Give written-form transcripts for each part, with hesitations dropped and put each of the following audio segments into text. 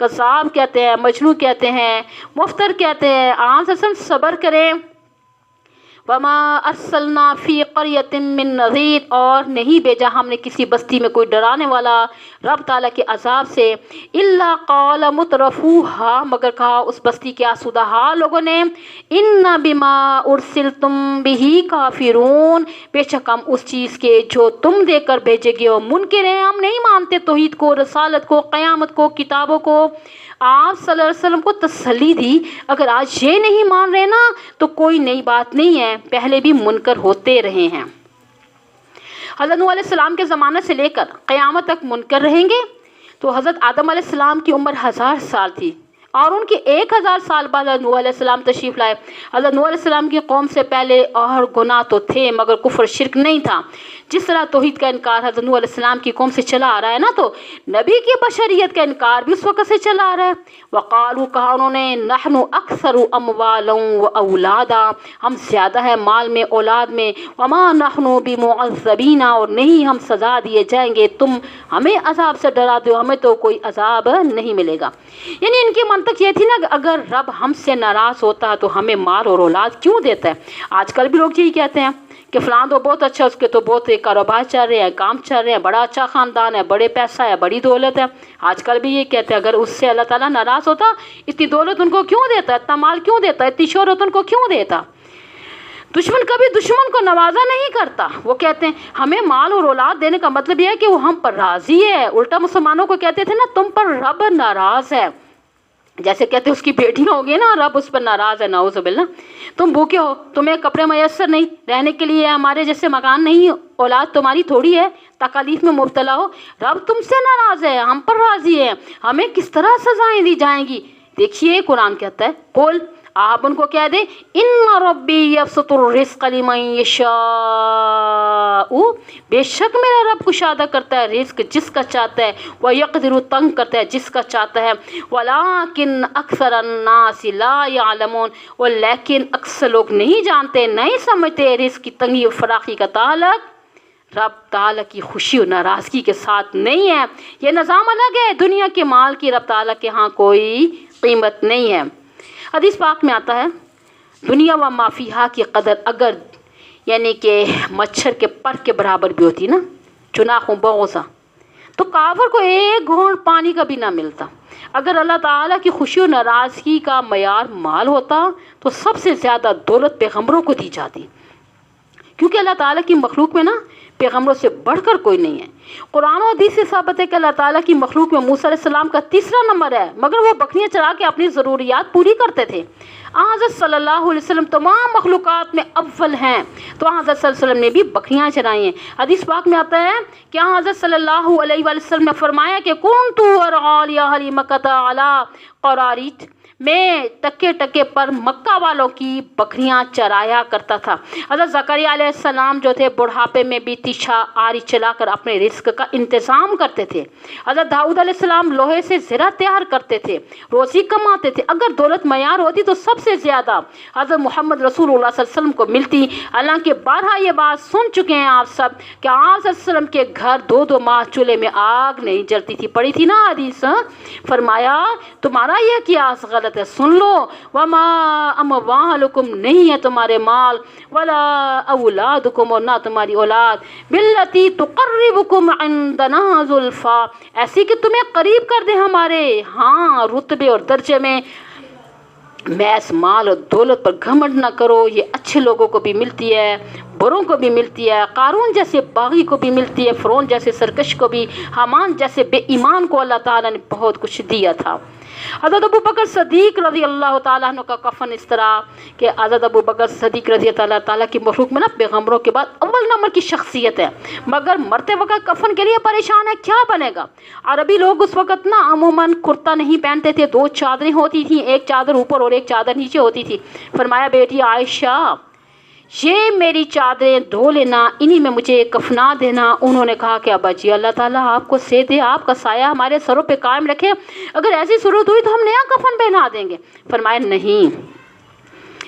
کذاب کہتے ہیں، مجنون کہتے ہیں، مفتر کہتے ہیں۔ آپ صبر کریں۔ وما ارسلنا فی قریۃ من نذیر، اور نہیں بھیجا ہم نے کسی بستی میں کوئی ڈرانے والا رب تعالیٰ کے عذاب سے، الا قال مترفوها، مگر کہا اس بستی کے آسودہ حال لوگوں نے، انا بما ارسلتم بہ کافرون، بے شک ہم اس چیز کے جو تم دے کر بھیجے گئے ہو منکر ہیں، ہم نہیں مانتے توحید کو، رسالت کو، قیامت کو، کتابوں کو۔ آپ صلی اللہ علیہ وسلم کو تسلی دی، اگر آج یہ نہیں مان رہے نا تو کوئی نئی بات نہیں ہے، پہلے بھی منکر ہوتے رہے ہیں۔ حضرت نوح علیہ السلام کے زمانے سے لے کر قیامت تک منکر رہیں گے۔ تو حضرت آدم علیہ السلام کی عمر 1000 سال تھی، اور ان کے 1000 سال بعد حضرت نوح علیہ السلام تشریف لائے۔ حضرت نوح علیہ السلام کی قوم سے پہلے اور گناہ تو تھے مگر کفر شرک نہیں تھا۔ جس طرح توحید کا انکار حضرت نوح علیہ السلام کی قوم سے چلا آ رہا ہے نا، تو نبی کی بشریت کا انکار بھی اس وقت سے چلا آ رہا ہے۔ وقالوا، کہا انہوں نے، نحن اکثر اموالا و اولادا، ہم زیادہ ہے مال میں اولاد میں، وما نحن بمعذبین، اور نہیں ہم سزا دیے جائیں گے، تم ہمیں عذاب سے ڈرا دو، ہمیں تو کوئی عذاب نہیں ملے گا۔ یعنی ان کی منطق یہ تھی نا کہ اگر رب ہم سے ناراض ہوتا تو ہمیں مال اور اولاد کیوں دیتا ہے؟ آج کل بھی لوگ یہی کہتے ہیں کہ فلاں تو بہت اچھا، اس کے تو بہت کاروبار چل رہے ہیں، کام چل رہے ہیں، بڑا اچھا خاندان ہے، بڑے پیسہ ہے، بڑی دولت ہے۔ آج کل بھی یہ کہتے ہیں اگر اس سے اللہ تعالیٰ ناراض ہوتا اتنی دولت ان کو کیوں دیتا، اتنا مال کیوں دیتا، اتنی شہرت ان کو کیوں دیتا؟ دشمن کبھی دشمن کو نوازا نہیں کرتا۔ وہ کہتے ہیں ہمیں مال اور اولاد دینے کا مطلب یہ ہے کہ وہ ہم پر راضی ہے۔ الٹا مسلمانوں کو کہتے تھے نا تم پر رب ناراض ہے، جیسے کہتے اس کی بیٹیاں ہو گئی نا، رب اس پر ناراض ہے، نعوذ باللہ۔ تم بھوکے ہو، تمہیں کپڑے میسر نہیں، رہنے کے لیے ہمارے جیسے مکان نہیں، اولاد تمہاری تھوڑی ہے، تکالیف میں مبتلا ہو، رب تم سے ناراض ہے، ہم پر راضی ہے، ہمیں کس طرح سزائیں دی جائیں گی؟ دیکھیے قرآن کہتا ہے، قل، آپ ان کو کہہ دیں، ان ربی یبسط الرزق لمن یشاء، بے شک میرا رب کشادہ کرتا ہے رزق جس کا چاہتا ہے، ویقدر، تنگ کرتا ہے جس کا چاہتا ہے، ولکن اکثر الناس لا یعلمون، اور لیکن اکثر لوگ نہیں جانتے، نہیں سمجھتے رزق کی تنگی و فراخی کا تعلق رب تعالیٰ کی خوشی و ناراضگی کے ساتھ نہیں ہے۔ یہ نظام الگ ہے، دنیا کے مال کی رب تعالیٰ کے ہاں کوئی قیمت نہیں ہے۔ حدیث پاک میں آتا ہے، دنیا و ما فیہا کی قدر اگر یعنی کہ مچھر کے پر کے برابر بھی ہوتی نا، چناخوں بغوزہ، تو کافر کو ایک گھونٹ پانی کا بھی نہ ملتا۔ اگر اللہ تعالیٰ کی خوشی و ناراضگی کا معیار مال ہوتا تو سب سے زیادہ دولت پیغمبروں کو دی جاتی، کیونکہ اللہ تعالیٰ کی مخلوق میں نا پیغمبروں سے بڑھ کر کوئی نہیں ہے۔ قرآن و حدیث سے ثابت ہے کہ اللہ تعالیٰ کی مخلوق میں موسیٰ علیہ السلام کا 3 نمبر ہے، مگر وہ بکریاں چرا کے اپنی ضروریات پوری کرتے تھے۔ حضرت صلی اللہ علیہ وسلم تمام مخلوقات میں اول ہیں، تو حضرت صلی اللہ علیہ وسلم نے بھی بکریاں چرائی ہیں۔ حدیث پاک میں آتا ہے کہ حضرت صلی اللہ علیہ وسلم نے فرمایا کہ کنت ارعی اہل مکہ علی قراریط، میں ٹکے ٹکے پر مکہ والوں کی بکریاں چرایا کرتا تھا۔ حضرت زکریا علیہ السلام جو تھے بڑھاپے میں بھی تیشا آری چلا کر اپنے رزق کا انتظام کرتے تھے۔ حضرت داؤد علیہ السلام لوہے سے زرہ تیار کرتے تھے، روزی کماتے تھے۔ اگر دولت معیار ہوتی تو سب سے زیادہ حضرت محمد رسول اللہ صلی اللہ علیہ وسلم کو ملتی۔ حالانکہ بارہا یہ بات سن چکے ہیں آپ سب کہ آپ صلی اللہ علیہ وسلم کے گھر 2 ماہ چولہے میں آگ نہیں جلتی تھی، پڑھی تھی نا حدیث۔ فرمایا تمہارا یہ قیاس غلط ہے، سن لو، وما اموالکم، نہیں ہے تمہارے مال، ولا اولادکم، اور نہ تمہاری اولاد، بالتی تقربکم عندنا زلفا، ایسی کہ تمہیں قریب کر دے ہمارے ہاں رتبے اور درجے میں۔ محض مال اور دولت پر گھمنڈ نہ کرو، یہ اچھے لوگوں کو بھی ملتی ہے، بروں کو بھی ملتی ہے، قارون جیسے باغی کو بھی ملتی ہے، فرعون جیسے سرکش کو بھی، حامان جیسے بے ایمان کو اللہ تعالیٰ نے بہت کچھ دیا تھا۔ حضرت ابو بکر صدیق رضی اللہ تعالیٰ عنہ کا کفن اس طرح کہ حضرت ابو بکر صدیق رضی اللہ تعالیٰ کی مخلوق میں نا پیغمبروں کے بعد اول نمبر کی شخصیت ہے، مگر مرتے وقت کفن کے لیے پریشان ہے کیا بنے گا۔ عربی لوگ اس وقت نا عموماً کرتا نہیں پہنتے تھے، 2 چادریں ہوتی تھیں، ایک چادر اوپر اور ایک چادر نیچے ہوتی تھی۔ فرمایا بیٹی عائشہ یہ میری چادریں دھو لینا، انہی میں مجھے کفنا دینا۔ انہوں نے کہا کہ ابا جی اللہ تعالیٰ آپ کو سے دے، آپ کا سایہ ہمارے سروں پہ قائم رکھے، اگر ایسی ضرورت ہوئی تو ہم نیا کفن پہنا دیں گے۔ فرمایا نہیں،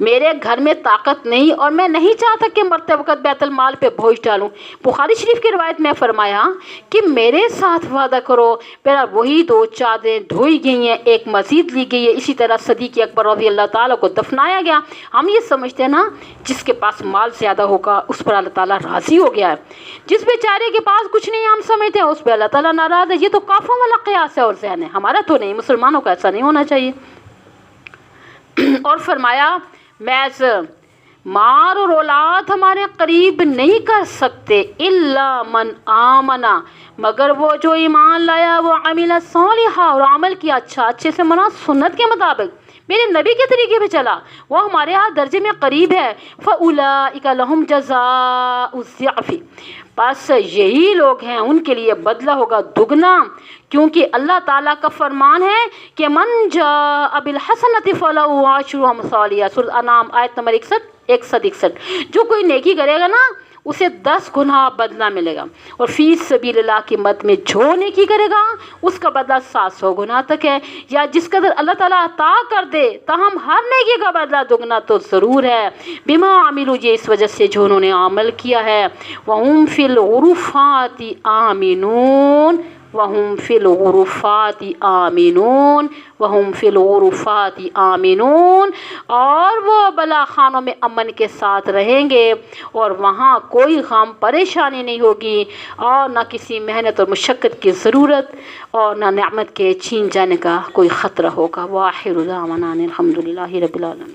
میرے گھر میں طاقت نہیں اور میں نہیں چاہتا کہ مرتے وقت بیت المال پہ بوجھ ڈالوں۔ بخاری شریف کی روایت میں فرمایا کہ میرے ساتھ وعدہ کرو۔ پھر وہی 2 چادریں دھوئی گئی ہیں، ایک مزید لی گئی ہے۔ اسی طرح صدیق اکبر رضی اللہ تعالیٰ کو دفنایا گیا۔ ہم یہ سمجھتے ہیں نا جس کے پاس مال زیادہ ہوگا اس پر اللہ تعالیٰ راضی ہو گیا ہے، جس بیچارے کے پاس کچھ نہیں ہم سمجھتے ہیں اس پہ اللہ تعالیٰ ناراض ہے۔ یہ تو کافروں والا قیاس ہے اور ذہن ہے، ہمارا تو نہیں، مسلمانوں کا ایسا نہیں ہونا چاہیے۔ اور فرمایا محض مال اور اولاد ہمارے قریب نہیں کر سکتے الا من آمنا، مگر وہ جو ایمان لایا، وہ عمل صالحا، اور عمل کیا اچھا، اچھے سے مراد سنت کے مطابق، میرے نبی کے طریقے پہ چلا، وہ ہمارے ہاں درجے میں قریب ہے۔ فَأُولَٰئِكَ لَهُمْ جَزَاءُ الضِّعْفِ، بس یہی لوگ ہیں ان کے لیے بدلہ ہوگا دگنا، کیونکہ اللہ تعالیٰ کا فرمان ہے کہ من جاء بالحسنۃ فلہ عشر امثالها، سورۃ انعام آیت نمبر 161۔ جو کوئی نیکی کرے گا نا اسے 10 گنا بدلہ ملے گا، اور فی سبیل اللہ کی مد میں جو نیکی کرے گا اس کا بدلہ 700 گنا تک ہے، یا جس قدر اللہ تعالیٰ عطا کر دے تاہم ہر نیکی کا بدلہ دگنا تو ضرور ہے۔ بما عملوا، یہ اس وجہ سے جو انہوں نے عمل کیا ہے، وہم فی الغرفات آمنون، وہم فی الغرفات آمنون، وہم فی الغرفات آمنون، اور وہ بلا خانوں میں امن کے ساتھ رہیں گے، اور وہاں کوئی غم پریشانی نہیں ہوگی، اور نہ کسی محنت اور مشقت کی ضرورت، اور نہ نعمت کے چھین جانے کا کوئی خطرہ ہوگا۔ وآخر دعوانا الحمدللہ رب العالمین۔